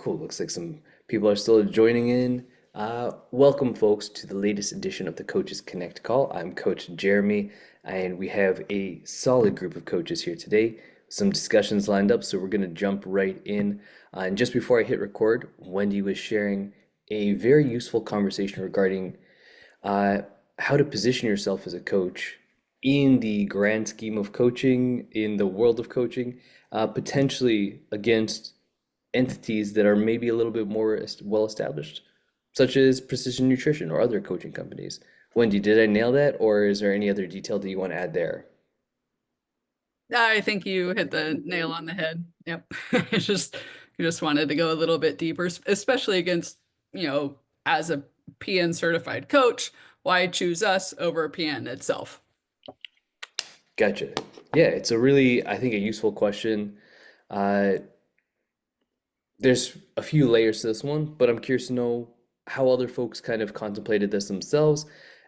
Cool. Looks like some people are still joining in. Welcome, folks, to the latest edition of the Coaches Connect call. I'm Coach Jeremy, and we have a solid group of coaches here today. Some discussions lined up, so we're going to jump right in. And just before I hit record, Wendy was sharing a very useful conversation regarding uh, how to position yourself as a coach in the grand scheme of coaching, in the world of coaching, potentially against entities that are maybe a little bit more well established, such as Precision Nutrition or other coaching companies. Wendy, did I nail that, or is there any other detail that you want to add there? I think you hit the nail on the head. Yep. It's just you just wanted to go a little bit deeper, especially against, as a PN certified coach, why choose us over PN itself? Gotcha. Yeah, it's a really, I think, a useful question. Uh, there's a few layers to this one, but I'm curious to know how other folks kind of contemplated this themselves,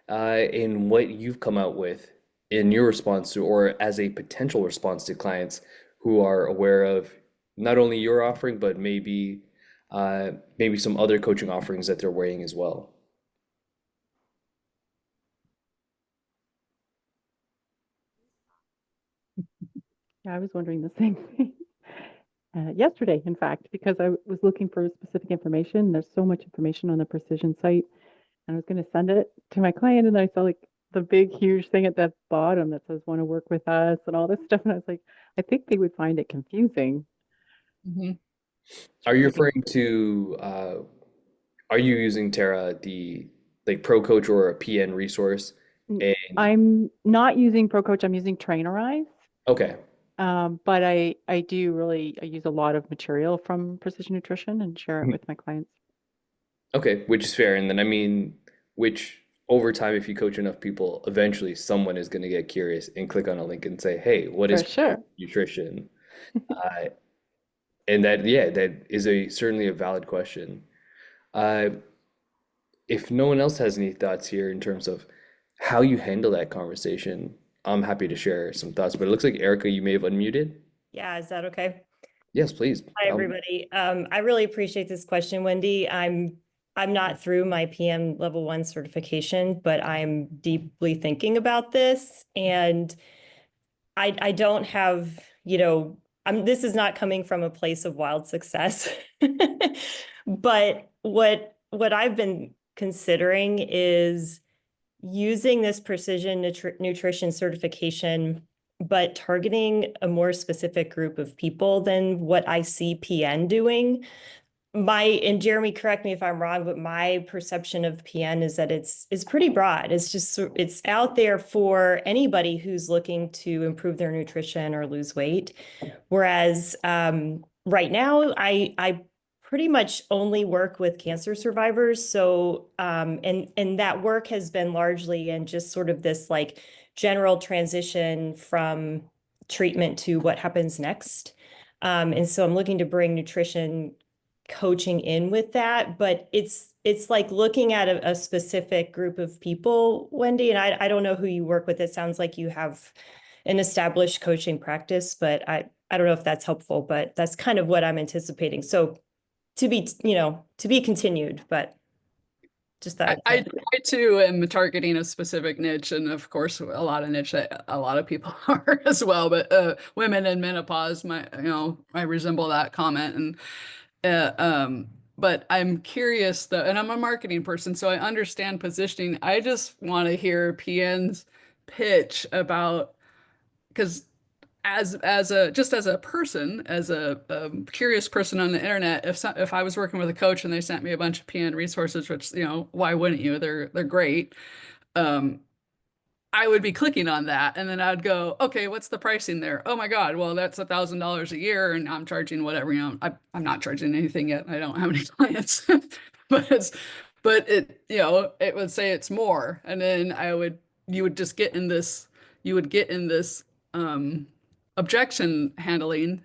and what you've come out with in your response to, or as a potential response to clients who are aware of not only your offering, but maybe some other coaching offerings that they're weighing as well. Yeah, I was wondering the same thing yesterday, in fact, because I was looking for specific information. There's so much information on the Precision site, and I was going to send it to my client, and I saw like the big, huge thing at the bottom that says "Want to work with us" and all this stuff, and I was like, I think they would find it confusing. Mhm. Are you Looking, referring to, are you using Terra, the like Pro Coach or a PN resource? And I'm not using ProCoach. I'm using Trainerize. okay, But I do really I use a lot of material from Precision Nutrition and share it with my clients. okay, which is fair. And then I mean, which over time, if you coach enough people, eventually someone is going to get curious and click on a link and say, "Hey, what For is sure. nutrition?" Uh, and that, yeah, that is a certainly a valid question. Uh, if no one else has any thoughts here in terms of how you handle that conversation, I'm happy to share some thoughts. But it looks like Erica, you may have unmuted. Yeah, is that okay? Yes, please. Hi, everybody. I really appreciate this question, Wendy. I'm not through my PM level 1 certification, but I'm deeply thinking about this. And I don't have, this is not coming from a place of wild success. But what I've been considering is using this precision nutrition certification, but targeting a more specific group of people than what I see PN doing. And Jeremy, correct me if I'm wrong, but my perception of PN is that it's pretty broad. It's out there for anybody who's looking to improve their nutrition or lose weight. Whereas right now, I pretty much only work with cancer survivors. So and that work has been largely in just sort of this like general transition from treatment to what happens next. And so I'm looking to bring nutrition coaching in with that, but it's like looking at a specific group of people, Wendy, and I don't know who you work with. It sounds like you have an established coaching practice, but I don't know if that's helpful, but that's kind of what I'm anticipating. So to be continued, but just I, that. I, I too am targeting a specific niche, and of course, a lot of niche that a lot of people are as well. But women in menopause, I resemble that comment, and but I'm curious though, and I'm a marketing person, so I understand positioning. I just want to hear PN's pitch about because as a just as a person, as a curious person on the internet, if I was working with a coach and they sent me a bunch of PN resources, which why wouldn't you? They're great. Um, I would be clicking on that, and then I'd go, okay, what's the pricing there? Oh my God, well that's $1,000 a year, and I'm charging whatever. I'm not charging anything yet. I don't have any clients, but it would say it's more, and then you would just get in this, you would get in this um, objection handling,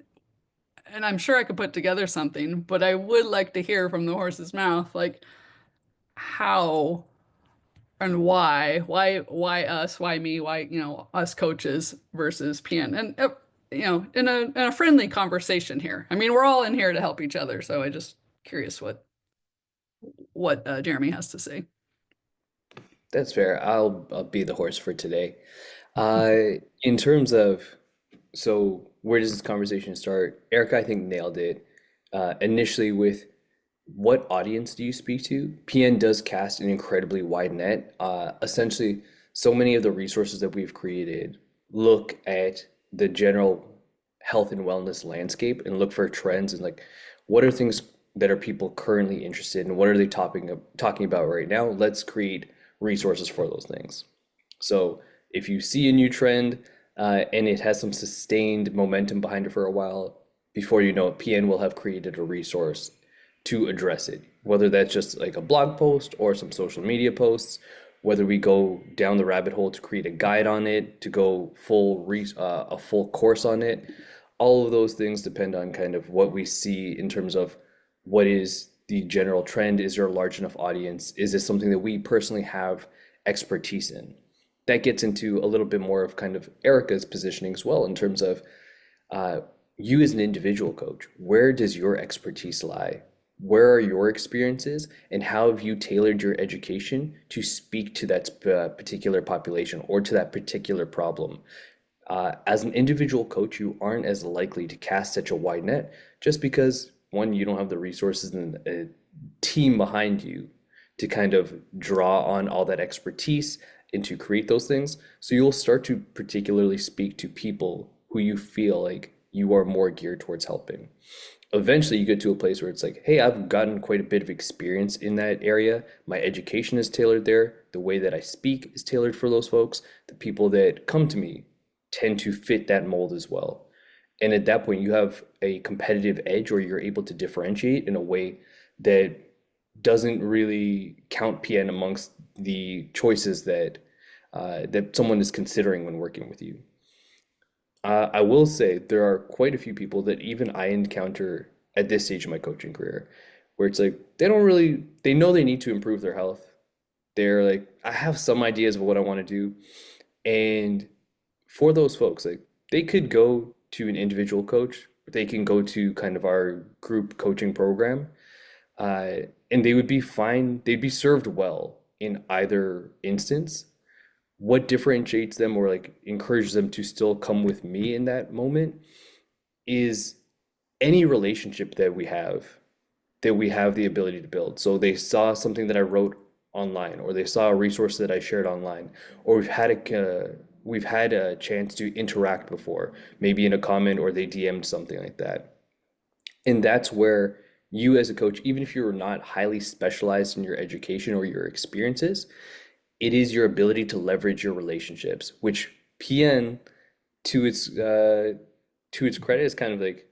and I'm sure I could put together something, but I would like to hear from the horse's mouth, like how and why us, why me, why, us coaches versus PN, and in a friendly conversation here. I mean, we're all in here to help each other, so I just curious what Jeremy has to say. That's fair. I'll be the horse for today. In terms of, so where does this conversation start? Erica, I think, nailed it. Initially with what audience do you speak to? PN does cast an incredibly wide net. Essentially, so many of the resources that we've created look at the general health and wellness landscape and look for trends and like what are things that are people currently interested in? What are they talking about right now? Let's create resources for those things. So if you see a new trend and it has some sustained momentum behind it for a while, before you know it, PN will have created a resource to address it, whether that's just like a blog post or some social media posts, whether we go down the rabbit hole to create a guide on it, to go a full course on it. All of those things depend on kind of what we see in terms of what is the general trend. Is there a large enough audience? Is this something that we personally have expertise in? That gets into a little bit more of kind of Erica's positioning as well in terms of you as an individual coach. Where does your expertise lie? Where are your experiences and how have you tailored your education to speak to that particular population or to that particular problem? As an individual coach, you aren't as likely to cast such a wide net just because, one, you don't have the resources and a team behind you to kind of draw on all that expertise and to create those things. So you'll start to particularly speak to people who you feel like you are more geared towards helping. Eventually you get to a place where it's like, hey, I've gotten quite a bit of experience in that area. My education is tailored there. The way that I speak is tailored for those folks. The people that come to me tend to fit that mold as well. And at that point, you have a competitive edge or you're able to differentiate in a way that doesn't really count PN amongst the choices that that someone is considering when working with you. I will say there are quite a few people that even I encounter at this stage of my coaching career where it's like they know they need to improve their health. They're like, I have some ideas of what I want to do. And for those folks, like they could go to an individual coach, they can go to kind of our group coaching program, and they would be fine, they'd be served well in either instance. What differentiates them or like encourages them to still come with me in that moment is any relationship that we have the ability to build. So they saw something that I wrote online, or they saw a resource that I shared online, or we've had a chance to interact before, maybe in a comment or they DM'd something like that. And that's where you as a coach, even if you're not highly specialized in your education or your experiences, it is your ability to leverage your relationships, which PN to its credit is kind of like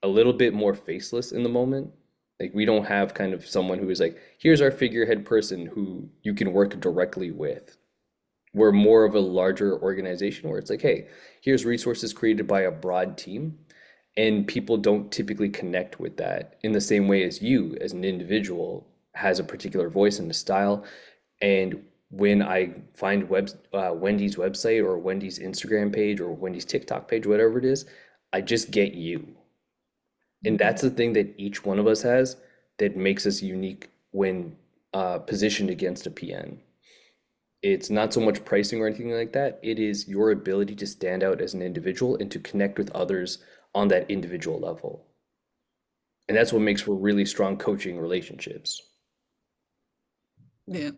a little bit more faceless in the moment. Like we don't have kind of someone who is like, here's our figurehead person who you can work directly with. We're more of a larger organization where it's like, hey, here's resources created by a broad team, and people don't typically connect with that in the same way as you as an individual has a particular voice and a style. And when I find Wendy's website or Wendy's Instagram page or Wendy's TikTok page, whatever it is, I just get you. And that's the thing that each one of us has that makes us unique when positioned against a PN. It's not so much pricing or anything like that. It is your ability to stand out as an individual and to connect with others on that individual level. And that's what makes for really strong coaching relationships. Yeah.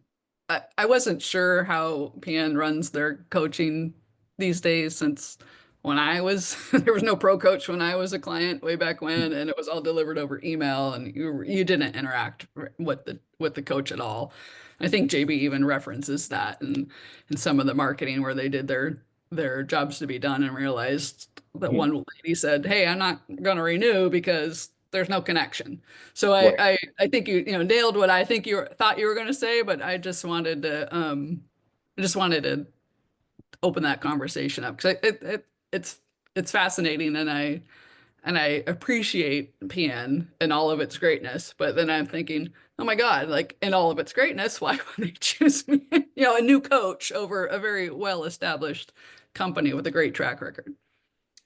I wasn't sure how PN runs their coaching these days since when I was there was no pro coach when I was a client way back when, and it was all delivered over email and you didn't interact with the coach at all. I think JB even references that in some of the marketing where they did their jobs to be done and realized that Mhm. one lady said, "Hey, I'm not going to renew because there's no connection." So Right. I think you know nailed what I think you thought you were going to say, but I just wanted to open that conversation up because it's fascinating and I appreciate PN and all of its greatness, but then I'm thinking, oh my God, like in all of its greatness, why would they choose me, a new coach over a very well-established company with a great track record?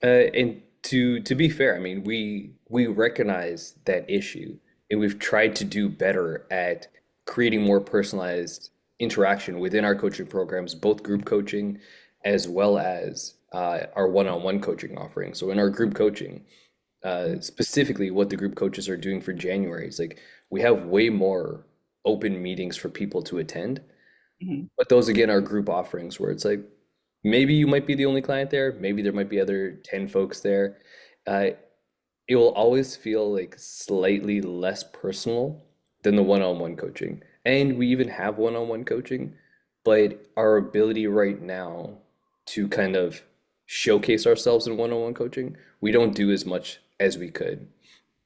And to be fair, I mean, we recognize that issue. and we've tried to do better at creating more personalized interaction within our coaching programs, both group coaching as well as our one-on-one coaching offering. So in our group coaching, specifically what the group coaches are doing for January is like we have way more open meetings for people to attend. Mhm. But those again are group offerings where it's like maybe you might be the only client there, maybe there might be other 10 folks there. Uh, it will always feel like slightly less personal than the one-on-one coaching. And we even have one-on-one coaching, but our ability right now to kind of showcase ourselves in one-on-one coaching, we don't do as much as we could.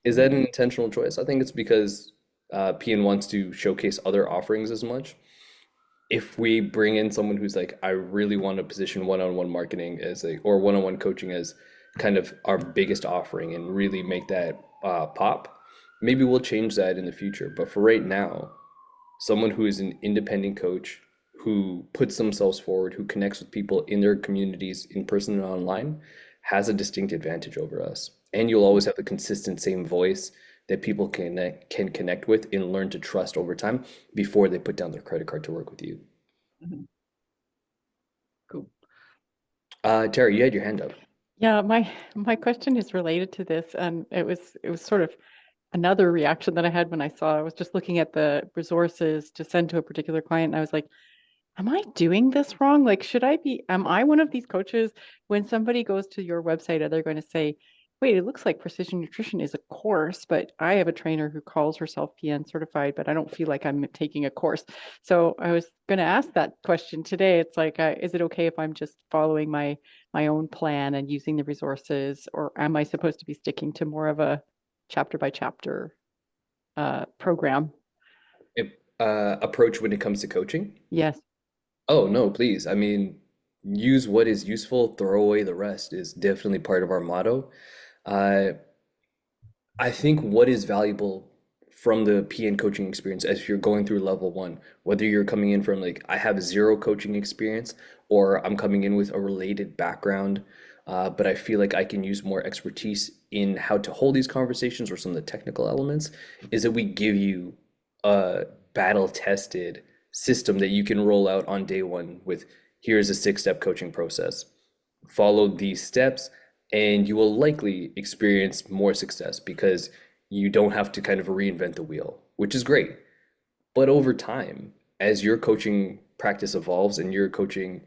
Is that an intentional choice? I think it's because PN wants to showcase other offerings as much. If we bring in someone who's like, I really want to position one-on-one marketing as a, or one-on-one coaching as kind of our biggest offering and really make that pop, maybe we'll change that in the future. But for right now, someone who is an independent coach who puts themselves forward, who connects with people in their communities in person and online, has a distinct advantage over us. And you'll always have the consistent same voice that people can connect with and learn to trust over time before they put down their credit card to work with you. Mhm. Cool. Terry, you had your hand up. Yeah, my question is related to this, and it was sort of another reaction that I had when I was just looking at the resources to send to a particular client, and I was like, am I doing this wrong? Like, am I one of these coaches when somebody goes to your website, are they going to say, wait, it looks like Precision Nutrition is a course, but I have a trainer who calls herself PN certified, but I don't feel like I'm taking a course. So I was going to ask that question today. It's like, is it okay if I'm just following my own plan and using the resources, or am I supposed to be sticking to more of a chapter by chapter program? Approach when it comes to coaching? Yes. Oh, no, please. I mean, use what is useful, throw away the rest is definitely part of our motto. Uh, I think what is valuable from the PN coaching experience as you're going through level one, whether you're coming in from like, I have zero coaching experience, or I'm coming in with a related background, but I feel like I can use more expertise in how to hold these conversations or some of the technical elements, is that we give you a battle-tested system that you can roll out on day one with here's a six-step coaching process. Follow these steps and you will likely experience more success because you don't have to kind of reinvent the wheel, which is great. But over time, as your coaching practice evolves and your coaching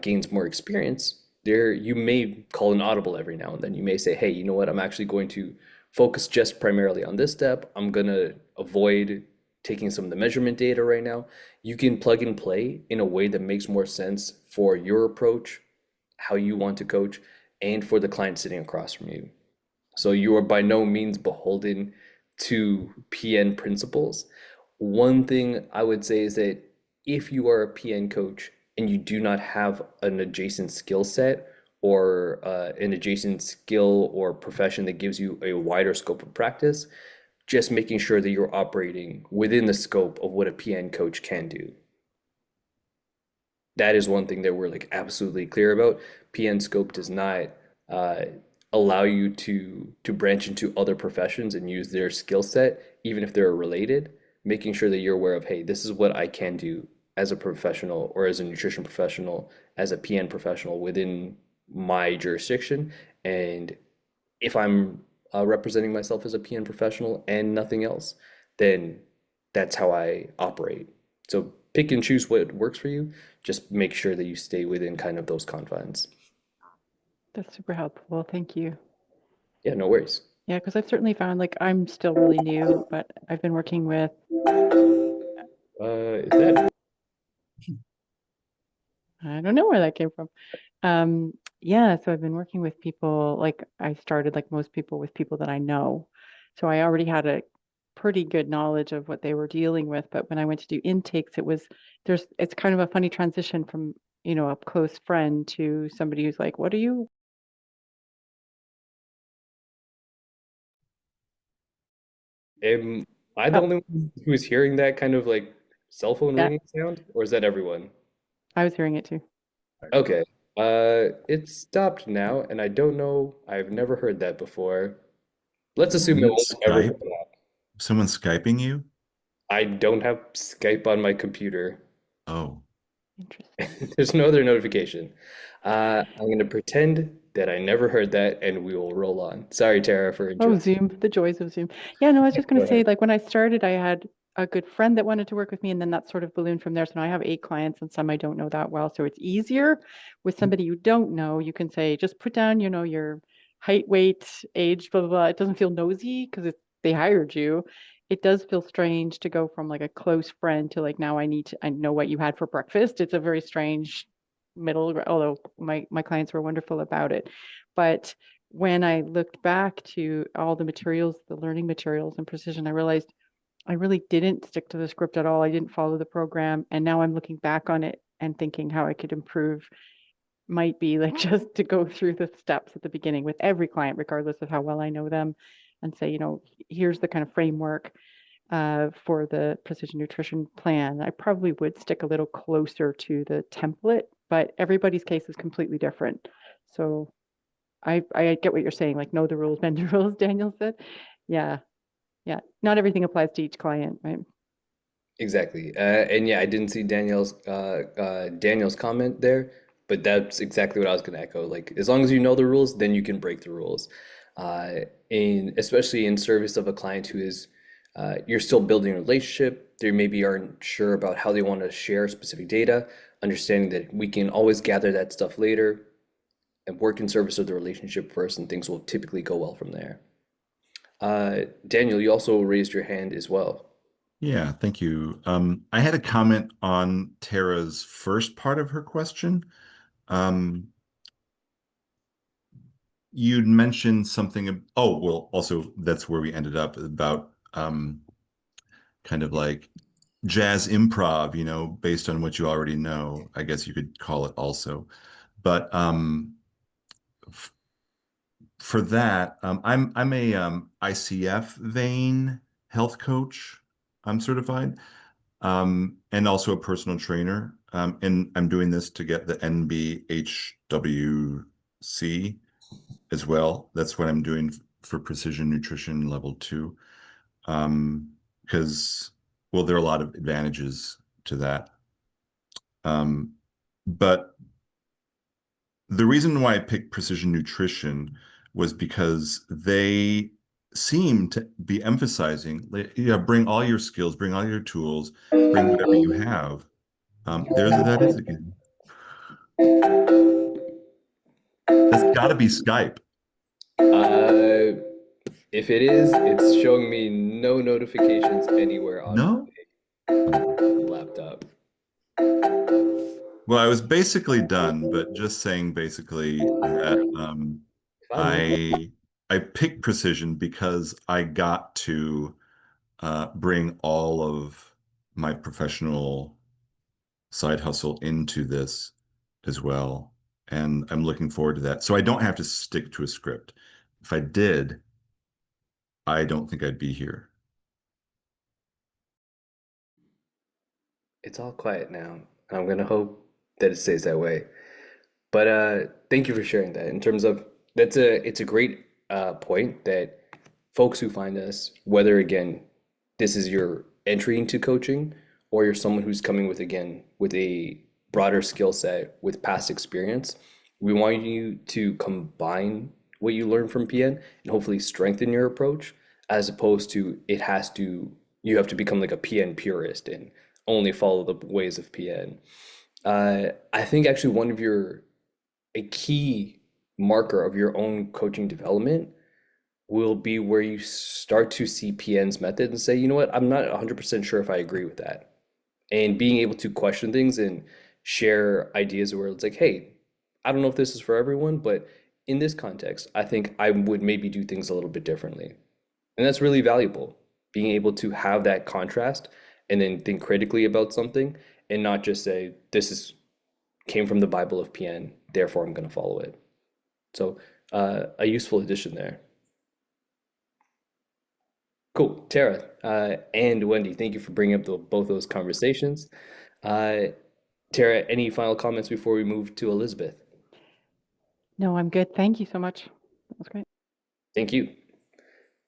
gains more experience, there you may call an audible every now and then. You may say, "Hey, you know what? I'm actually going to focus just primarily on this step. I'm gonna avoid taking some of the measurement data right now." You can plug and play in a way that makes more sense for your approach, how you want to coach, and for the client sitting across from you. So you are by no means beholden to PN principles. One thing I would say is that if you are a PN coach and you do not have an adjacent skill set or an adjacent skill or profession that gives you a wider scope of practice, just making sure that you're operating within the scope of what a PN coach can do. That is one thing that we're like absolutely clear about. PN scope does not uh, allow you to branch into other professions and use their skill set, even if they're related. Making sure that you're aware of, hey, this is what I can do as a professional or as a nutrition professional, as a PN professional within my jurisdiction. And if I'm representing myself as a PN professional and nothing else, then that's how I operate. So pick and choose what works for you. Just make sure that you stay within kind of those confines. That's super helpful. Thank you. Yeah, no worries. Yeah, because I've certainly found like I'm still really new, but I've been working with, Is that I don't know where that came from. Yeah, so I've been working with people, like I started like most people with people that I know. So I already had a pretty good knowledge of what they were dealing with, but when I went to do intakes, it's kind of a funny transition from, a close friend to somebody who's like, what are you? am I the Oh, only one who's hearing that kind of like cell phone yeah, ringing sound, or is that everyone? I was hearing it too. Okay. It stopped now, and I don't know. I've never heard that before. Let's assume it In won't ever come Skype, back. Someone Skyping you? I don't have Skype on my computer. Oh, Interesting. There's no other notification. I'm going to pretend that I never heard that and we will roll on. Sorry, Tara, for Oh, interrupting. Zoom, the joys of Zoom. Yeah, no, I was just going Go to say, ahead. like when I started, I had a good friend that wanted to work with me, and then that sort of ballooned from there. So now I have 8 clients and some I don't know that well. So it's easier with somebody you don't know. You can say, just put down, your height, weight, age, blah, blah, blah. It doesn't feel nosy because they hired you. It does feel strange to go from like a close friend to like, now I know what you had for breakfast. It's a very strange although my clients were wonderful about it. But when I looked back to all the materials, the learning materials and precision, I realized I really didn't stick to the script at all. I didn't follow the program. And now I'm looking back on it and thinking how I could improve might be like just to go through the steps at the beginning with every client, regardless of how well I know them, and say, here's the kind of framework for the precision nutrition plan. I probably would stick a little closer to the template, but everybody's case is completely different. So I get what you're saying, like know the rules, bend the rules, Daniel said. Yeah. Yeah. Not everything applies to each client, right? Exactly. And yeah, I didn't see Daniel's comment there, but that's exactly what I was going to echo. Like, as long as you know the rules, then you can break the rules. Especially in service of a client who is, you're still building a relationship. They maybe aren't sure about how they want to share specific data, understanding that we can always gather that stuff later and work in service of the relationship first, and things will typically go well from there. Daniel, you also raised your hand as well. yeah, thank you. I had a comment on Tara's first part of her question. Um, you'd mentioned something, oh, well, also that's where we ended up about kind of like jazz improv, based on what you already know, I guess you could call it also. But f for that, I'm a ICF vein health coach. I'm certified, and also a personal trainer. And I'm doing this to get the NBHWC as well. That's what I'm doing for Precision Nutrition Level 2. Because, well, there are a lot of advantages to that. But the reason why I picked Precision Nutrition was because they seem to be emphasizing, yeah, bring all your skills, bring all your tools, bring whatever you have. That is again. That's got to be Skype. Uh, if it is, it's showing me no notifications anywhere on No? my laptop. Well, I was basically done, but just saying basically that Fine. I picked Precision because I got to bring all of my professional side hustle into this as well. And I'm looking forward to that. So I don't have to stick to a script. If I did, I don't think I'd be here. It's all quiet now. I'm gonna hope that it stays that way. But thank you for sharing that. In terms of it's a great point that folks who find us, whether again this is your entry into coaching or you're someone who's coming with a broader skill set with past experience, we want you to combine what you learn from PN and hopefully strengthen your approach as opposed to you have to become like a PN purist and only follow the ways of PN. I think actually a key marker of your own coaching development will be where you start to see PN's method and say, you know what, I'm not 100% sure if I agree with that. And being able to question things and share ideas where it's like, hey, I don't know if this is for everyone, but in this context, I think I would maybe do things a little bit differently. And that's really valuable, being able to have that contrast and then think critically about something and not just say, this is came from the Bible of PN, therefore I'm going to follow it. So a useful addition there. Cool. Tara and Wendy, thank you for bringing up both those conversations. Uh, Tara, any final comments before we move to Elizabeth? No, I'm good. Thank you so much. That was great. Thank you.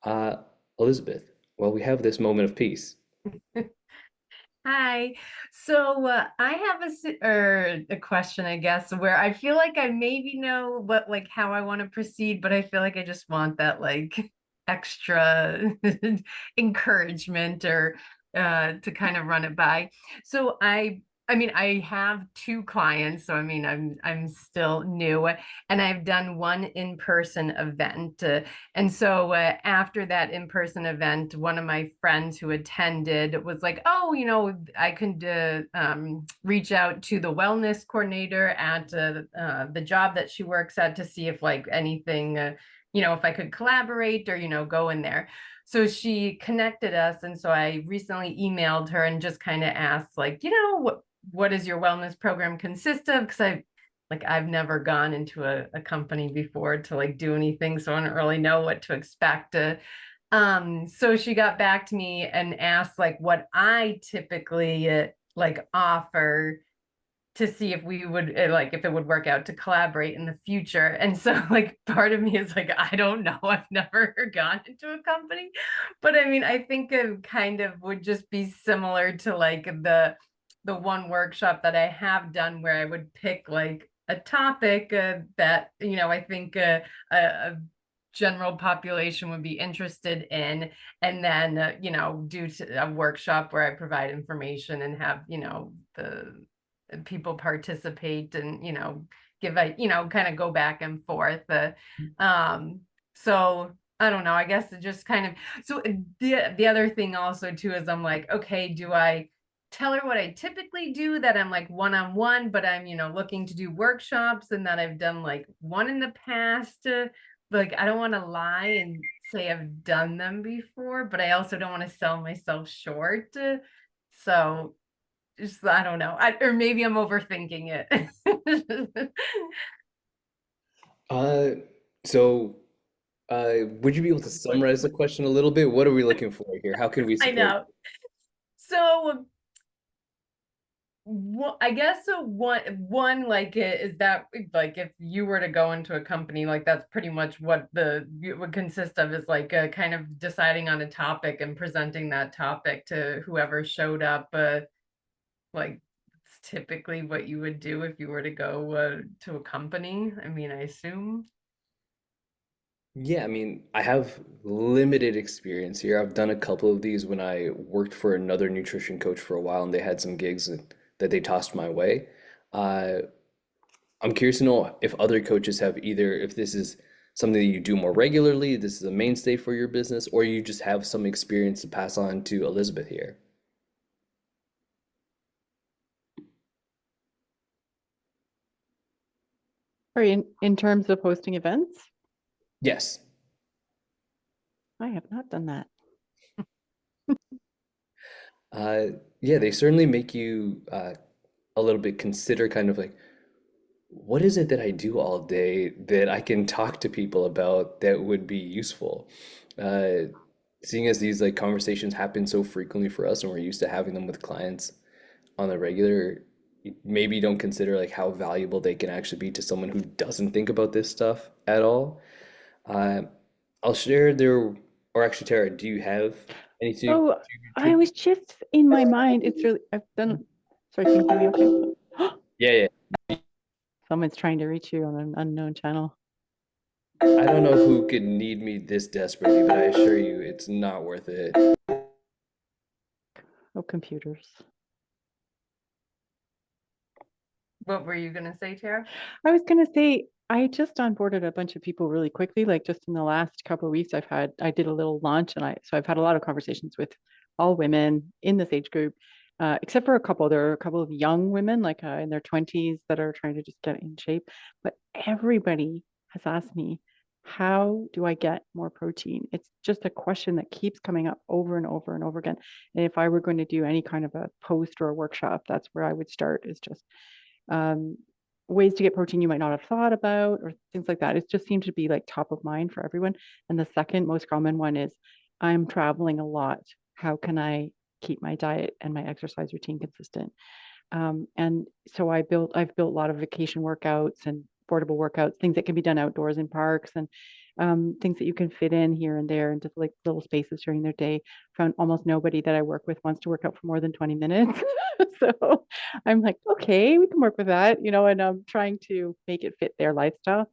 Uh, Elizabeth, well, we have this moment of peace. Hi. So I have a question, I guess, where I feel like I maybe know what like how I want to proceed, but I feel like I just want that like extra encouragement or to kind of run it by. So I mean I have two clients, so I mean I'm still new and I've done one in-person event. And so after that in-person event, one of my friends who attended was like, oh, you know, I could reach out to the wellness coordinator at the job that she works at to see if like anything, you know, if I could collaborate or, you know, go in there. So she connected us. And so I recently emailed her and just kind of asked like, you know, what does your wellness program consist of? Because I've never gone into a company before to like do anything, so I don't really know what to expect. So she got back to me and asked like what I typically like offer to see if we would like if it would work out to collaborate in the future. And so like part of me is like, I don't know, I've never gone into a company, but I mean, I think it kind of would just be similar to like the one workshop that I have done where I would pick like a topic that, you know, I think a general population would be interested in, and then you know, do a workshop where I provide information and have, you know, the people participate and, you know, give a, you know, kind of go back and forth. So I don't know, I guess it just kind of, so the other thing also too is I'm like, okay, do I tell her what I typically do, that I'm like one-on-one, but I'm, you know, looking to do workshops and that I've done like one in the past? Like, I don't want to lie and say I've done them before, but I also don't want to sell myself short. So just, I don't know. Or maybe I'm overthinking it. Uh, so would you be able to summarize the question a little bit? What are we looking for here? How can we I support? know. So I guess so one like is that like if you were to go into a company, like that's pretty much what it would consist of, is like kind of deciding on a topic and presenting that topic to whoever showed up. Like it's typically what you would do if you were to go to a company. I mean, I assume. Yeah, I mean, I have limited experience here. I've done a couple of these when I worked for another nutrition coach for a while, and they had some gigs that they tossed my way. Uh, I'm curious to know if other coaches have either, if this is something that you do more regularly, this is a mainstay for your business, or you just have some experience to pass on to Elizabeth here. Sorry, in terms of hosting events, Yes. I have not done that. Uh, yeah, they certainly make you a little bit consider kind of like, what is it that I do all day that I can talk to people about that would be useful? Uh, Seeing as these like conversations happen so frequently for us and we're used to having them with clients on the regular, maybe you don't consider like how valuable they can actually be to someone who doesn't think about this stuff at all. Uh, I'll share their, or actually, Tara, do you have anything? Oh, I was just in my mind. It's really, I've done, sorry, can you hear me okay? Yeah, yeah. Someone's trying to reach you on an unknown channel. I don't know who could need me this desperately, but I assure you it's not worth it. Oh, computers. What were you gonna say, Tara? I was going to say, I just onboarded a bunch of people really quickly. Like just in the last couple of weeks, I did a little launch so I've had a lot of conversations with all women in this age group, except for a couple. There are a couple of young women, like in their 20s, that are trying to just get in shape. But everybody has asked me, how do I get more protein? It's just a question that keeps coming up over and over and over again. And if I were going to do any kind of a post or a workshop, that's where I would start, is just um, ways to get protein you might not have thought about, or things like that. It just seemed to be like top of mind for everyone. And the second most common one is, I'm traveling a lot. How can I keep my diet and my exercise routine consistent? And so I've built a lot of vacation workouts and affordable workouts, things that can be done outdoors in parks, and things that you can fit in here and there into like little spaces during their day. Found almost nobody that I work with wants to work out for more than 20 minutes. So I'm like, okay, we can work with that, and I'm trying to make it fit their lifestyle.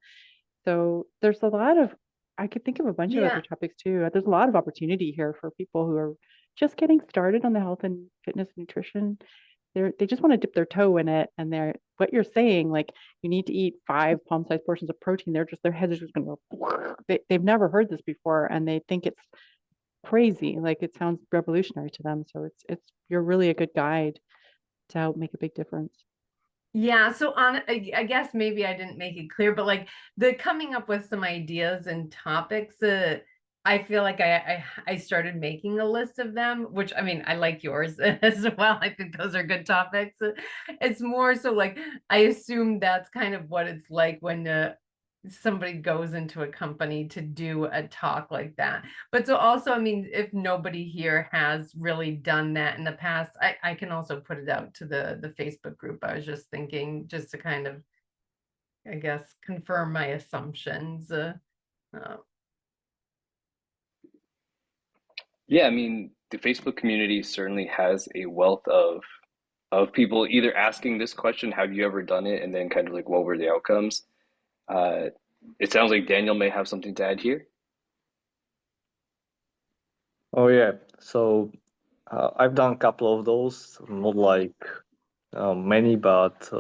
So there's a lot of, I could think of a bunch of Yeah. other topics too. There's a lot of opportunity here for people who are just getting started on the health and fitness and nutrition. They just want to dip their toe in it, and what you're saying, like you need to eat 5 palm-sized portions of protein. Their heads are just going to go. They've never heard this before, and they think it's crazy. Like it sounds revolutionary to them. So you're really a good guide to help make a big difference. Yeah, so I guess maybe I didn't make it clear, but like the coming up with some ideas and topics, I feel like I started making a list of them, which I mean I like yours as well. I think those are good topics. It's more so like I assume that's kind of what it's like when somebody goes into a company to do a talk like that. But so also, I mean, if nobody here has really done that in the past, I can also put it out to the Facebook group. I was just thinking just to kind of, I guess, confirm my assumptions. Yeah, I mean, the Facebook community certainly has a wealth of people either asking this question, have you ever done it? And then kind of like, what were the outcomes? Uh, it sounds like Daniel may have something to add here. Oh yeah, so I've done a couple of those, not like many, but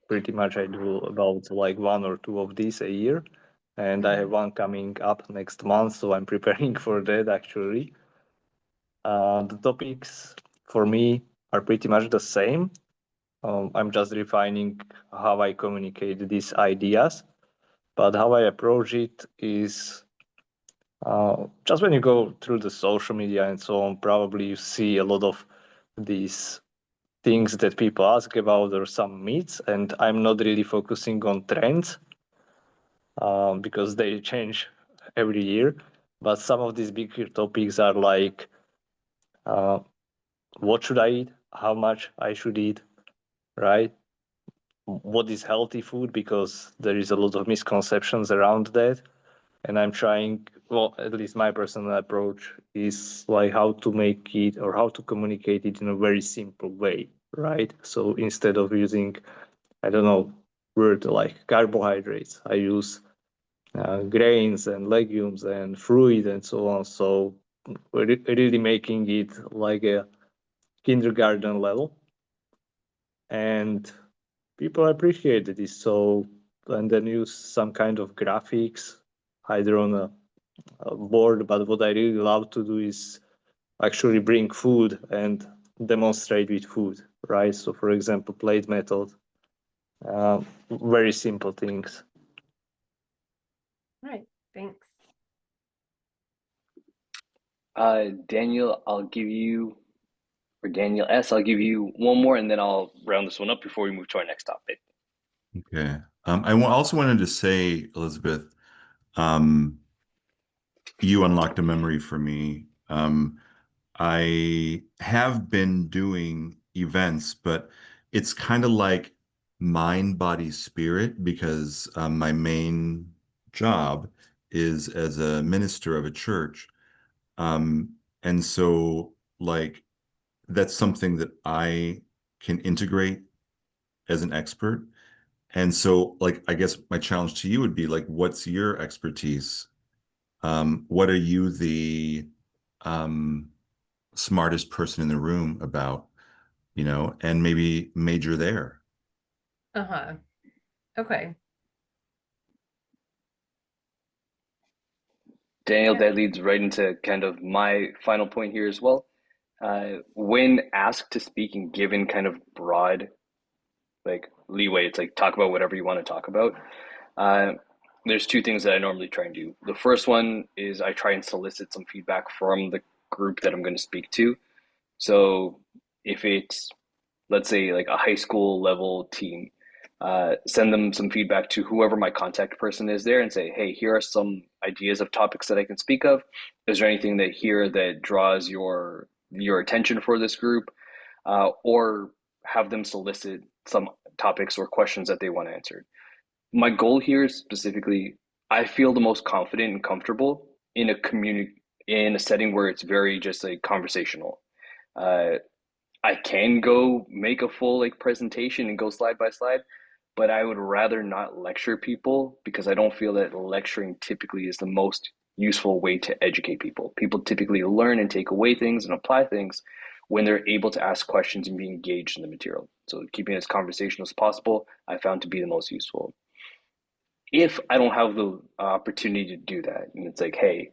pretty much I do about like 1 or 2 of these a year, and I have one coming up next month, so I'm preparing for that actually. The topics for me are pretty much the same. I'm just refining how I communicate these ideas, but how I approach it is just when you go through the social media and so on, probably you see a lot of these things that people ask about or some myths, and I'm not really focusing on trends because they change every year. But some of these bigger topics are like what should I eat, how much I should eat, right? What is healthy food, because there is a lot of misconceptions around that. And I'm trying, well, at least my personal approach is like how to make it or how to communicate it in a very simple way, right? So instead of using, I don't know, word like carbohydrates, I use grains and legumes and fruit and so on. So we're really making it like a kindergarten level. And people appreciated this. So, and then use some kind of graphics, either on a board, but what I really love to do is actually bring food and demonstrate with food, right? So for example, plate method, very simple things. All right, thanks. Daniel, I'll give you, or Daniel S, I'll give you one more and then I'll round this one up before we move to our next topic. Okay. Also wanted to say, Elizabeth, you unlocked a memory for me. I have been doing events, but it's kind of like mind, body, spirit, because my main job is as a minister of a church. And so, like, that's something that I can integrate as an expert. And so, like, I guess my challenge to you would be like, what's your expertise? What are you the smartest person in the room about, and maybe major there. Uh-huh. Okay. Daniel, Yeah. that leads right into kind of my final point here as well. When asked to speak and given kind of broad like leeway, it's like talk about whatever you want to talk about. There's two things that I normally try and do. The first one is I try and solicit some feedback from the group that I'm going to speak to. So if it's, let's say, like a high school level team, send them some feedback to whoever my contact person is there and say, hey, here are some ideas of topics that I can speak of. Is there anything that here that draws your attention for this group? Or have them solicit some topics or questions that they want answered. my goal here is specifically, I feel the most confident and comfortable in a community, in a setting where it's very just like conversational. Uh, I can go make a full like presentation and go slide by slide, but I would rather not lecture people because I don't feel that lecturing typically is the most useful way to educate people. People typically learn and take away things and apply things when they're able to ask questions and be engaged in the material. So keeping it as conversational as possible, I found to be the most useful. If I don't have the opportunity to do that, and it's like, hey,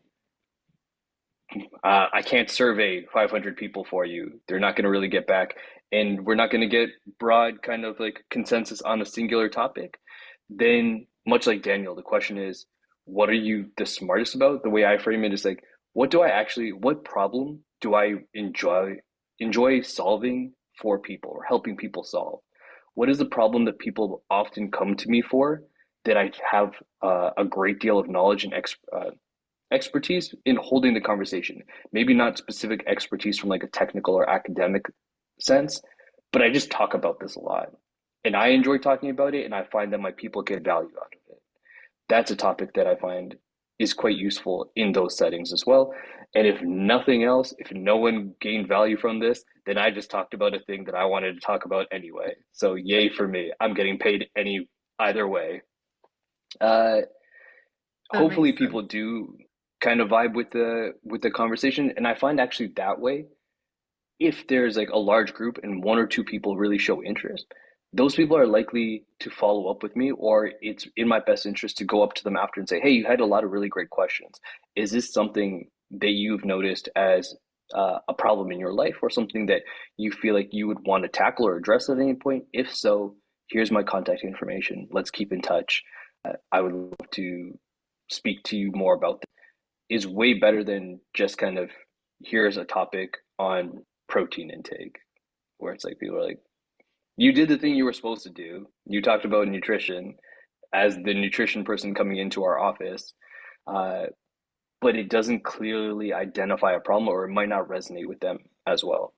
I can't survey 500 people for you. They're not going to really get back, and we're not going to get broad kind of like consensus on a singular topic. Then, much like Daniel, the question is, what are you the smartest about? The way I frame it is like, what problem do I enjoy solving for people or helping people solve? What is the problem that people often come to me for that I have a great deal of knowledge and expertise in holding the conversation. Maybe not specific expertise from like a technical or academic sense, but I just talk about this a lot. And I enjoy talking about it, and I find that my people get value out of it. That's a topic that I find is quite useful in those settings as well. And if nothing else, if no one gained value from this, then I just talked about a thing that I wanted to talk about anyway. So yay for me. I'm getting paid either way. Uh, That Hopefully makes sense. people do kind of vibe with the conversation, and I find actually that way, if there's like a large group and one or two people really show interest, those people are likely to follow up with me, or it's in my best interest to go up to them after and say, hey, you had a lot of really great questions. Is this something that you've noticed as a problem in your life, or something that you feel like you would want to tackle or address at any point? If so, here's my contact information. Let's keep in touch. I would love to speak to you more about this. Is way better than just kind of here's a topic on protein intake, where it's like people are like, you did the thing you were supposed to do. You talked about nutrition as the nutrition person coming into our office, uh, but it doesn't clearly identify a problem, or it might not resonate with them as well,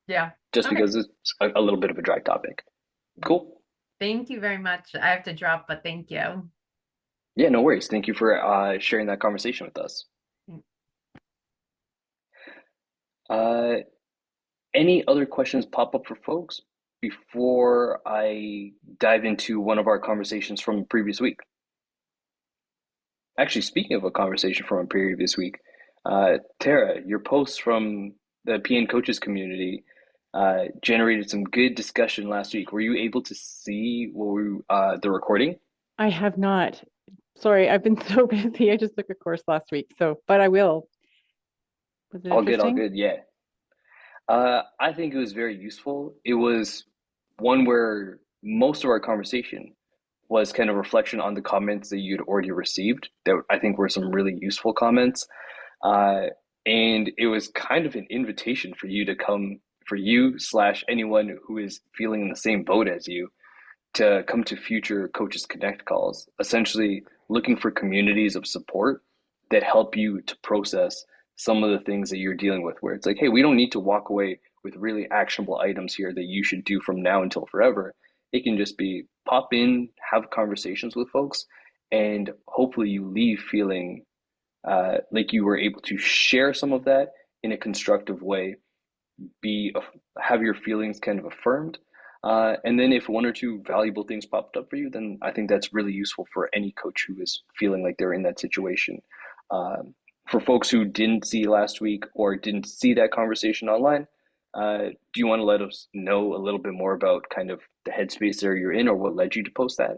Yeah. just Okay. because it's a little bit of a dry topic. Cool. Thank you very much. I have to drop, but thank you. Yeah, no worries. Thank you for sharing that conversation with us. Uh, any other questions pop up for folks before I dive into one of our conversations from the previous week? Actually, speaking of a conversation from a previous week, Tara, your posts from the PN coaches community generated some good discussion last week. Were you able to see the recording? I have not. Sorry, I've been so busy. I just took a course last week, but I will. Was it All good, all interesting? good. Yeah. I think it was very useful. It was one where most of our conversation was kind of reflection on the comments that you'd already received that I think were some really useful comments. Uh, and it was kind of an invitation for you to come, for you slash anyone who is feeling in the same boat as you, to come to future Coaches Connect calls, essentially looking for communities of support that help you to process some of the things that you're dealing with, where it's like, hey, we don't need to walk away with really actionable items here that you should do from now until forever. It can just be pop in, have conversations with folks, and hopefully you leave feeling like you were able to share some of that in a constructive way, be have your feelings kind of affirmed. And then if one or two valuable things popped up for you, then I think that's really useful for any coach who is feeling like they're in that situation. For folks who didn't see last week or didn't see that conversation online, do you want to let us know a little bit more about kind of the headspace there you're in, or what led you to post that?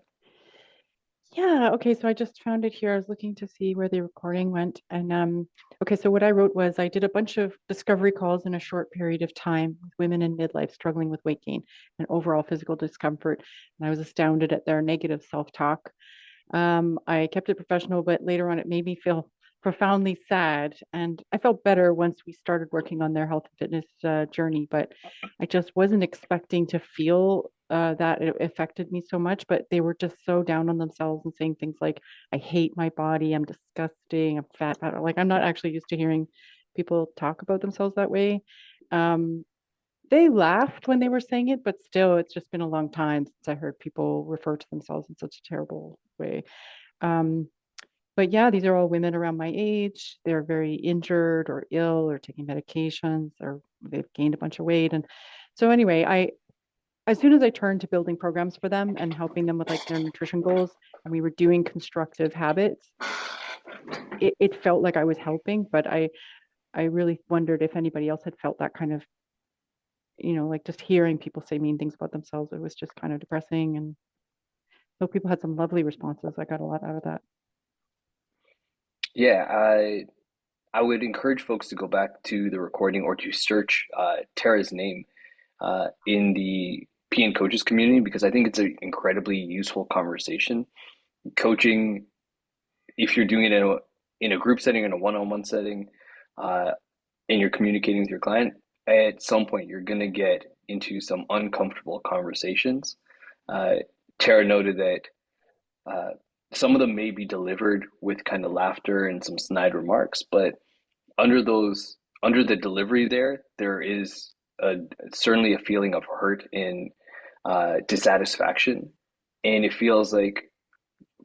Yeah, okay, so I just found it here. I was looking to see where the recording went. And okay, so what I wrote was I did a bunch of discovery calls in a short period of time with women in midlife struggling with weight gain and overall physical discomfort. And I was astounded at their negative self-talk. I kept it professional, but later on it made me feel profoundly sad. And I felt better once we started working on their health and fitness journey, but I just wasn't expecting to feel that it affected me so much. But they were just so down on themselves and saying things like, I hate my body, I'm disgusting, I'm fat. Like, I'm not actually used to hearing people talk about themselves that way. Um, they laughed when they were saying it, but still, it's just been a long time since I heard people refer to themselves in such a terrible way. Um, but yeah, these are all women around my age. They're very injured or ill or taking medications, or they've gained a bunch of weight. And so anyway, as soon as I turned to building programs for them and helping them with like their nutrition goals, and we were doing constructive habits, it felt like I was helping, but I really wondered if anybody else had felt that kind of, like just hearing people say mean things about themselves. It was just kind of depressing. And so people had some lovely responses. I got a lot out of that. Yeah, I would encourage folks to go back to the recording or to search Tara's name in the PN coaches community, because I think it's an incredibly useful conversation. Coaching, if you're doing it in a group setting, in a one-on-one setting, uh, and you're communicating with your client, at some point you're going to get into some uncomfortable conversations. Uh, Tara noted that uh, some of them may be delivered with kind of laughter and some snide remarks, but under the delivery there is certainly a feeling of hurt and dissatisfaction, and it feels like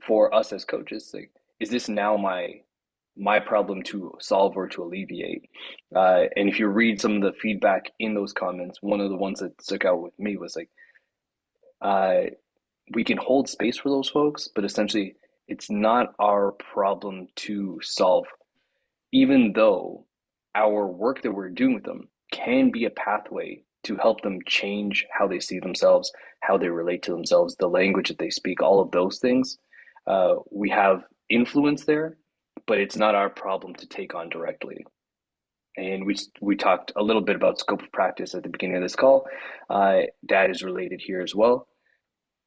for us as coaches, like, is this now my problem to solve or to alleviate? And if you read some of the feedback in those comments, one of the ones that stuck out with me was like, uh, we can hold space for those folks, but essentially, it's not our problem to solve, even though our work that we're doing with them can be a pathway to help them change how they see themselves, how they relate to themselves, the language that they speak, all of those things. We have influence there, but it's not our problem to take on directly. And we talked a little bit about scope of practice at the beginning of this call. That is related here as well,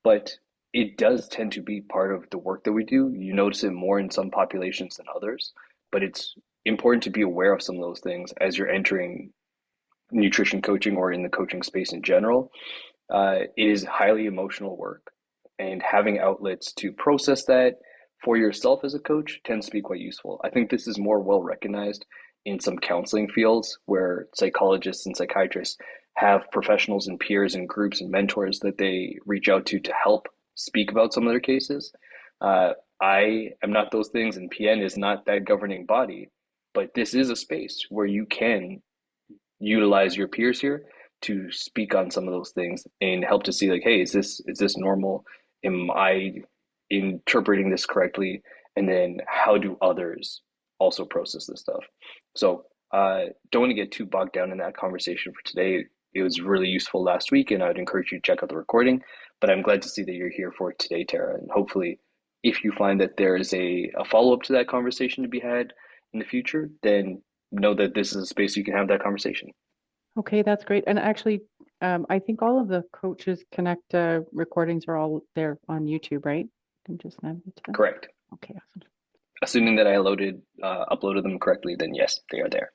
but it does tend to be part of the work that we do. You notice it more in some populations than others, but it's important to be aware of some of those things as you're entering nutrition coaching or in the coaching space in general. It is highly emotional work, and having outlets to process that for yourself as a coach tends to be quite useful. I think this is more well recognized in some counseling fields where psychologists and psychiatrists have professionals and peers and groups and mentors that they reach out to help speak about some of their cases. I am not those things, and PN is not that governing body, but this is a space where you can utilize your peers here to speak on some of those things and help to see like, hey, is this normal? Am I interpreting this correctly? And then how do others also process this stuff? So don't want to get too bogged down in that conversation for today. It was really useful last week, and I would encourage you to check out the recording. But I'm glad to see that you're here for it today, Tara. And hopefully, if you find that there is a follow-up to that conversation to be had in the future, then know that this is a space you can have that conversation. Okay, that's great. And actually, I think all of the Coaches Connect recordings are all there on YouTube, right? You can just navigate to them. Correct. Okay, awesome. Assuming that I uploaded them correctly, then yes, they are there.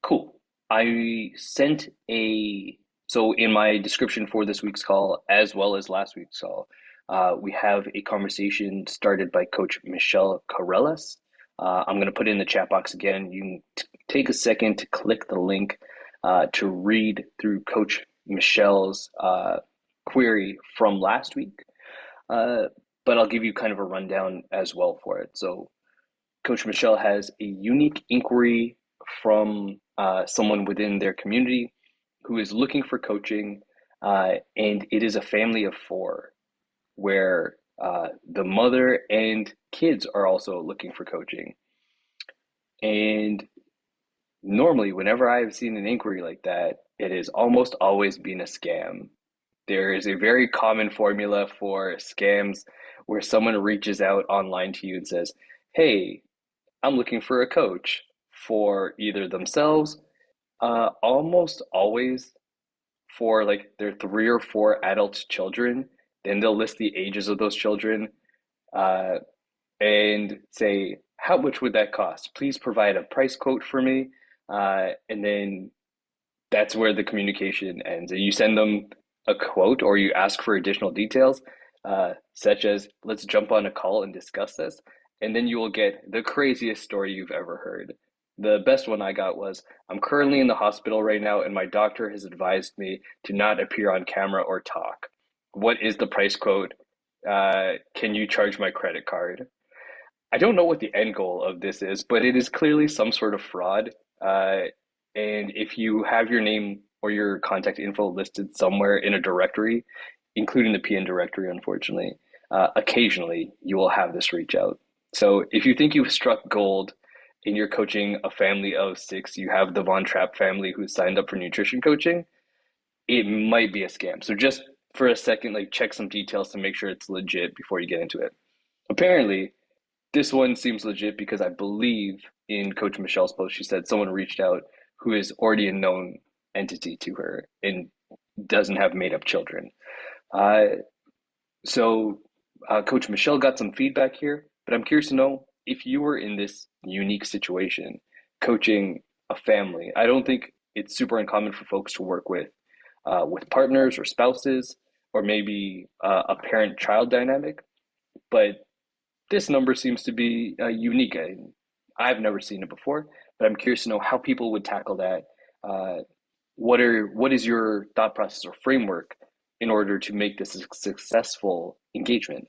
Cool. So in my description for this week's call, as well as last week's call, we have a conversation started by Coach Michelle Corrales. I'm going to put it in the chat box again. You can take a second to click the link to read through Coach Michelle's query from last week. But I'll give you kind of a rundown as well for it. So Coach Michelle has a unique inquiry from someone within their community who is looking for coaching, and it is a family of 4 where the mother and kids are also looking for coaching. And normally, whenever I've seen an inquiry like that, it has almost always been a scam. There is a very common formula for scams where someone reaches out online to you and says, hey, I'm looking for a coach for either themselves, almost always for like their 3 or 4 adult children. Then they'll list the ages of those children and say, how much would that cost? Please provide a price quote for me. And then that's where the communication ends. You send them a quote or you ask for additional details, such as, let's jump on a call and discuss this. And then you will get the craziest story you've ever heard. The best one I got was, I'm currently in the hospital right now, and my doctor has advised me to not appear on camera or talk. What is the price quote? Can you charge my credit card? I don't know what the end goal of this is, but it is clearly some sort of fraud. And if you have your name or your contact info listed somewhere in a directory, including the PN directory, unfortunately, occasionally you will have this reach out. So if you think you've struck gold and you're coaching a family of 6, you have the Von Trapp family who signed up for nutrition coaching, it might be a scam. So just for a second, like check some details to make sure it's legit before you get into it. Apparently, this one seems legit because I believe in Coach Michelle's post, she said someone reached out who is already a known entity to her and doesn't have made up children. So Coach Michelle got some feedback here, but I'm curious to know if you were in this unique situation, coaching a family. I don't think it's super uncommon for folks to work with partners or spouses, or maybe a parent-child dynamic, but this number seems to be unique. I've never seen it before, but I'm curious to know how people would tackle that. What is your thought process or framework in order to make this a successful engagement?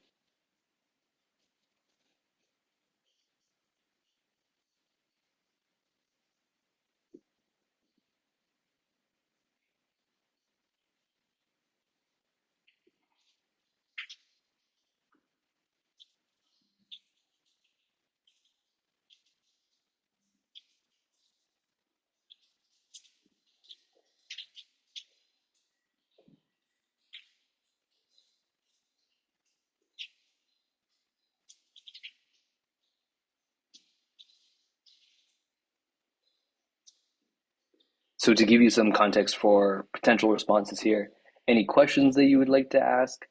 So to give you some context for potential responses here, any questions that you would like to ask,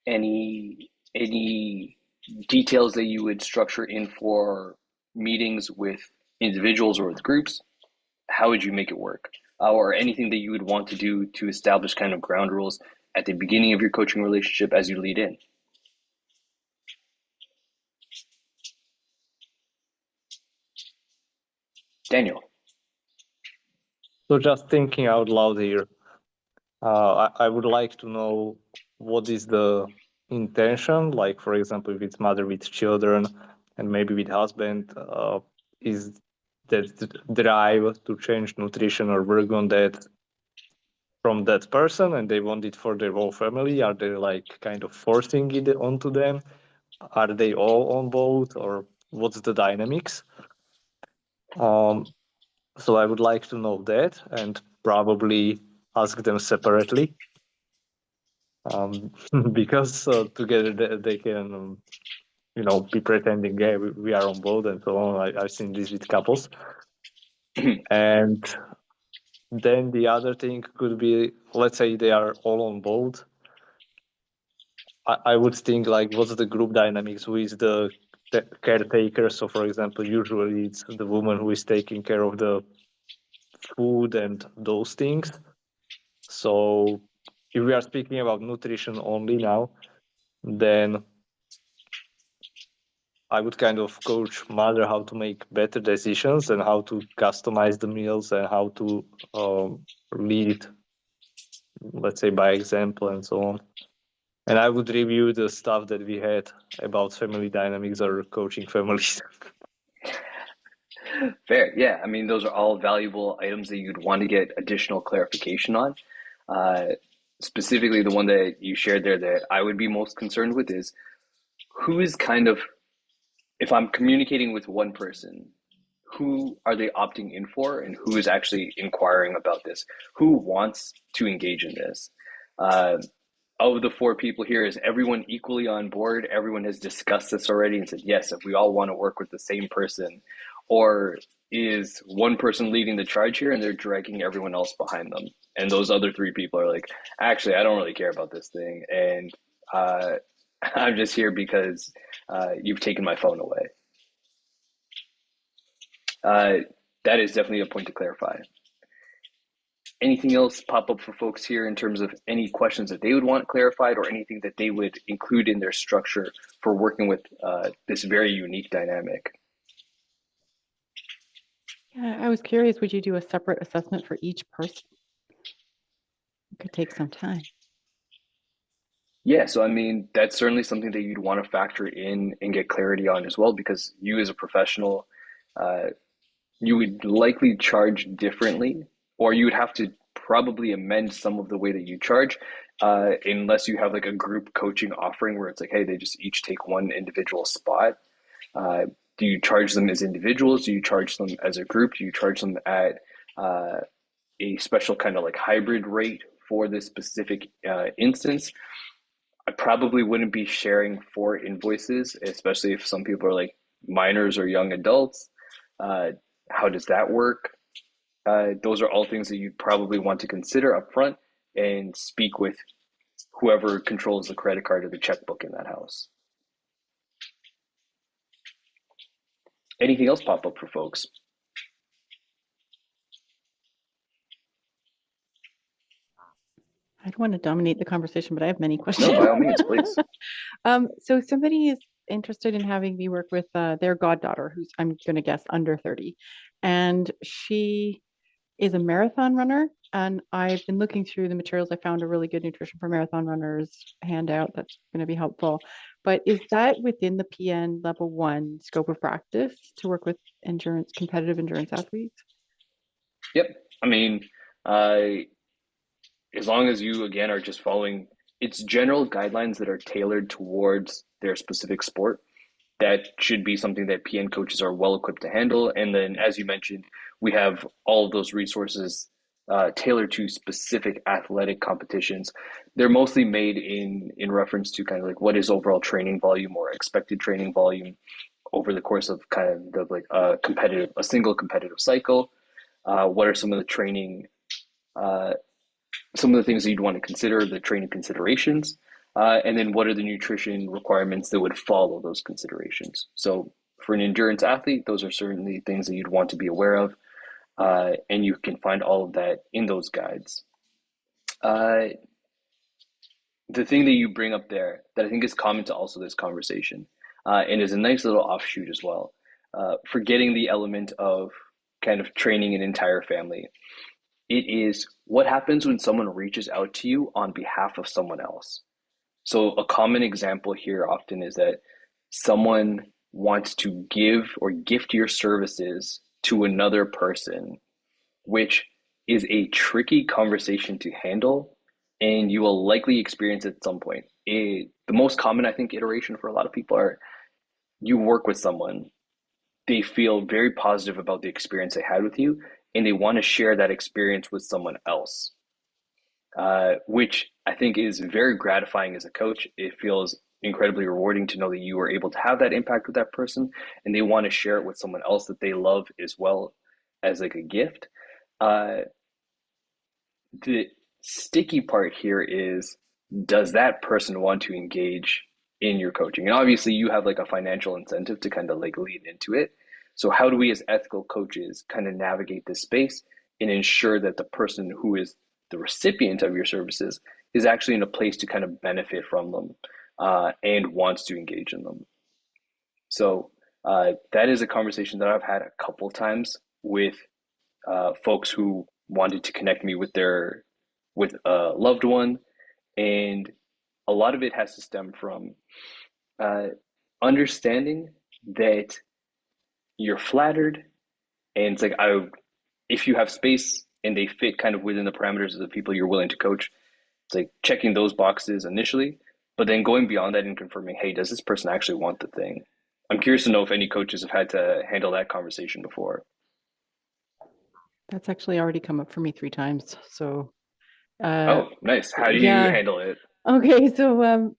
any details that you would structure in for meetings with individuals or with groups, how would you make it work? Or anything that you would want to do to establish kind of ground rules at the beginning of your coaching relationship as you lead in. Daniel. So just thinking out loud here, I would like to know what is the intention, like for example, if it's mother with children and maybe with husband, is that drive to change nutrition or work on that from that person and they want it for their whole family? Are they like kind of forcing it onto them? Are they all on board, or what's the dynamics? So I would like to know that and probably ask them separately, because together they can, be pretending, yeah, we are on board and so on. I've seen this with couples. And then the other thing could be, let's say they are all on board. I would think like, what's the group dynamics? Who is the caretaker? So for example, usually it's the woman who is taking care of the food and those things. So if we are speaking about nutrition only now, then I would kind of coach mother how to make better decisions and how to customize the meals and how to lead, let's say, by example and so on. And I would review the stuff that we had about family dynamics or coaching families. Fair, yeah. I mean, those are all valuable items that you'd want to get additional clarification on. Specifically, the one that you shared there that I would be most concerned with is who is kind of, if I'm communicating with one person, who are they opting in for and who is actually inquiring about this? Who wants to engage in this? Of the 4 people here, is everyone equally on board? Everyone has discussed this already and said, yes, if we all want to work with the same person, or is one person leading the charge here and they're dragging everyone else behind them? And those other 3 people are like, actually, I don't really care about this thing. And I'm just here because you've taken my phone away. That is definitely a point to clarify. Anything else pop up for folks here in terms of any questions that they would want clarified or anything that they would include in their structure for working with this very unique dynamic? Yeah, I was curious, would you do a separate assessment for each person? It could take some time. Yeah, so I mean, that's certainly something that you'd want to factor in and get clarity on as well, because you as a professional, uh, you would likely charge differently, or you would have to probably amend some of the way that you charge, unless you have like a group coaching offering where it's like, hey, they just each take one individual spot. Uh, do you charge them as individuals? Do you charge them as a group? Do you charge them at uh, a special kind of like hybrid rate for this specific instance? I probably wouldn't be sharing 4 invoices, especially if some people are like minors or young adults. Uh, how does that work? Those are all things that you'd probably want to consider up front and speak with whoever controls the credit card or the checkbook in that house. Anything else pop up for folks? I don't want to dominate the conversation, but I have many questions. No, by all means, please. So somebody is interested in having me work with their goddaughter, who's, I'm going to guess, under 30. And she is a marathon runner. And I've been looking through the materials. I found a really good Nutrition for Marathon Runners handout that's going to be helpful. But is that within the PN level 1 scope of practice to work with competitive endurance athletes? Yep. I mean, as long as you, again, are just following its general guidelines that are tailored towards their specific sport, that should be something that PN coaches are well equipped to handle. And then, as you mentioned, we have all of those resources tailored to specific athletic competitions. They're mostly made in reference to kind of like what is overall training volume or expected training volume over the course of kind of the like a single competitive cycle. What are some of the training some of the things that you'd want to consider, the training considerations, and then what are the nutrition requirements that would follow those considerations. So for an endurance athlete, those are certainly things that you'd want to be aware of, and you can find all of that in those guides. The thing that you bring up there that I think is common to also this conversation, and is a nice little offshoot as well, forgetting the element of kind of training an entire family. It is what happens when someone reaches out to you on behalf of someone else. So a common example here often is that someone wants to give or gift your services to another person, which is a tricky conversation to handle, and you will likely experience it at some point. The most common, I think, iteration for a lot of people are you work with someone, they feel very positive about the experience they had with you, and they want to share that experience with someone else, which I think is very gratifying as a coach. It feels incredibly rewarding to know that you were able to have that impact with that person, and they want to share it with someone else that they love as well as like a gift. Uh, the sticky part here is, does that person want to engage in your coaching? And obviously, you have like a financial incentive to kind of like lean into it. So how do we as ethical coaches kind of navigate this space and ensure that the person who is the recipient of your services is actually in a place to kind of benefit from them, and wants to engage in them? So that is a conversation that I've had a couple times with folks who wanted to connect me with a loved one, and a lot of it has to stem from understanding that you're flattered, and it's like if you have space and they fit kind of within the parameters of the people you're willing to coach, it's like checking those boxes initially, but then going beyond that and confirming, hey, does this person actually want the thing? I'm curious to know if any coaches have had to handle that conversation before. That's actually already come up for me 3 times. So Oh, nice. How do you yeah. handle it? Okay, so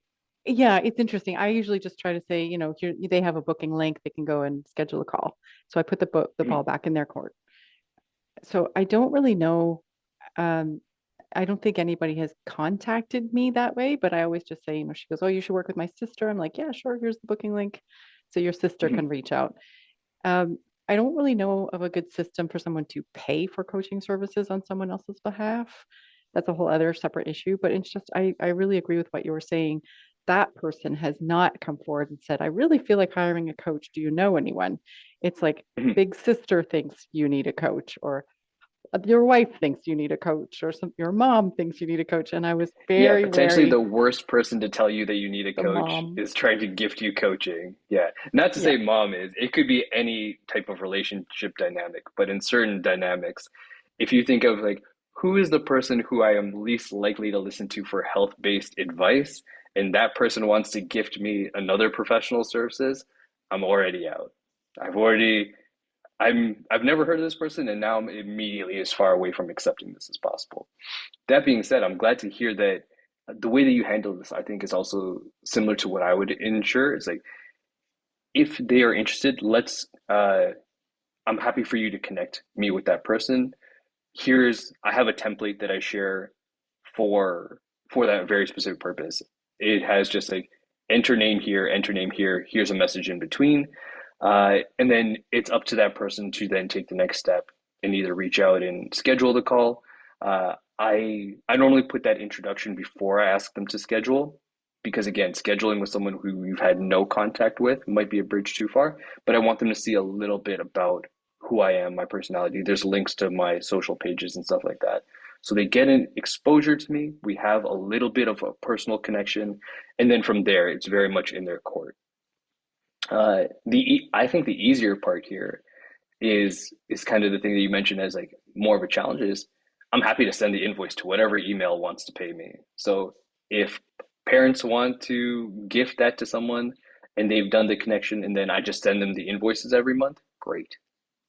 yeah, it's interesting. I usually just try to say, here they have a booking link, they can go and schedule a call. So I put the ball back in their court. So I don't really know. I don't think anybody has contacted me that way, but I always just say, she goes, "Oh, you should work with my sister." I'm like, "Yeah, sure. Here's the booking link." So your sister can reach out. I don't really know of a good system for someone to pay for coaching services on someone else's behalf. That's a whole other separate issue, but it's just, I really agree with what you were saying. that person has not come forward and said, I really feel like hiring a coach. Do you know anyone? It's like Mhm. big sister thinks you need a coach, or your wife thinks you need a coach, or your mom thinks you need a coach. And I was Yeah, very potentially the wary, worst person to tell you that you need a the coach mom. is trying to gift you coaching. Yeah. Not to Yeah. say mom is, it could be any type of relationship dynamic, but in certain dynamics, if you think of like who is the person who I am least likely to listen to for health-based advice, and that person wants to gift me another professional services, I'm already out. I've already I've never heard of this person, and now I'm immediately as far away from accepting this as possible. That being said, I'm glad to hear that the way that you handle this, I think, is also similar to what I would ensure. Is like if they are interested, let's. I'm happy for you to connect me with that person. I have a template that I share for that very specific purpose. It has just like enter name here, enter name here. Here's a message in between, and then it's up to that person to then take the next step and either reach out and schedule the call. I normally put that introduction before I ask them to schedule because again, scheduling with someone who you've had no contact with might be a bridge too far. But I want them to see a little bit about who I am, my personality. There's links to my social pages and stuff like that. So they get an exposure to me. We have a little bit of a personal connection, and then from there, it's very much in their court. I think the easier part here is kind of the thing that you mentioned as like more of a challenge is I'm happy to send the invoice to whatever email wants to pay me. So if parents want to gift that to someone and they've done the connection and then I just send them the invoices every month, great.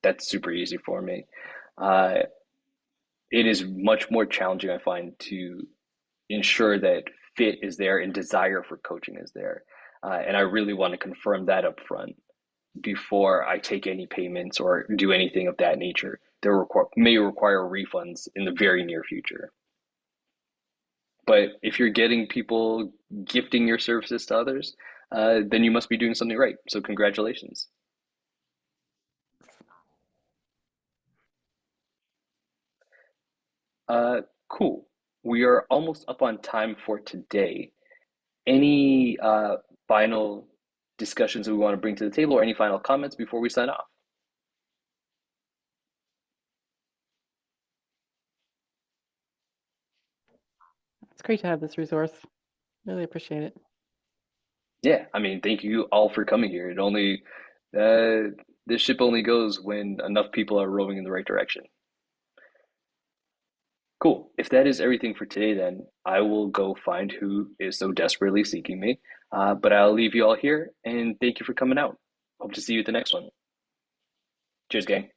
That's super easy for me. Uh, it is much more challenging, I find, to ensure that fit is there and desire for coaching is there. And I really want to confirm that up front before I take any payments or do anything of that nature that may require refunds in the very near future. But if you're getting people gifting your services to others, then you must be doing something right. So congratulations. Cool. We are almost up on time for today. Any final discussions that we want to bring to the table or any final comments before we sign off? It's great to have this resource. Really appreciate it. Yeah, I mean, thank you all for coming here. This ship only goes when enough people are rowing in the right direction. Cool. If that is everything for today, then I will go find who is so desperately seeking me. But I'll leave you all here and thank you for coming out. Hope to see you at the next one. Cheers, gang.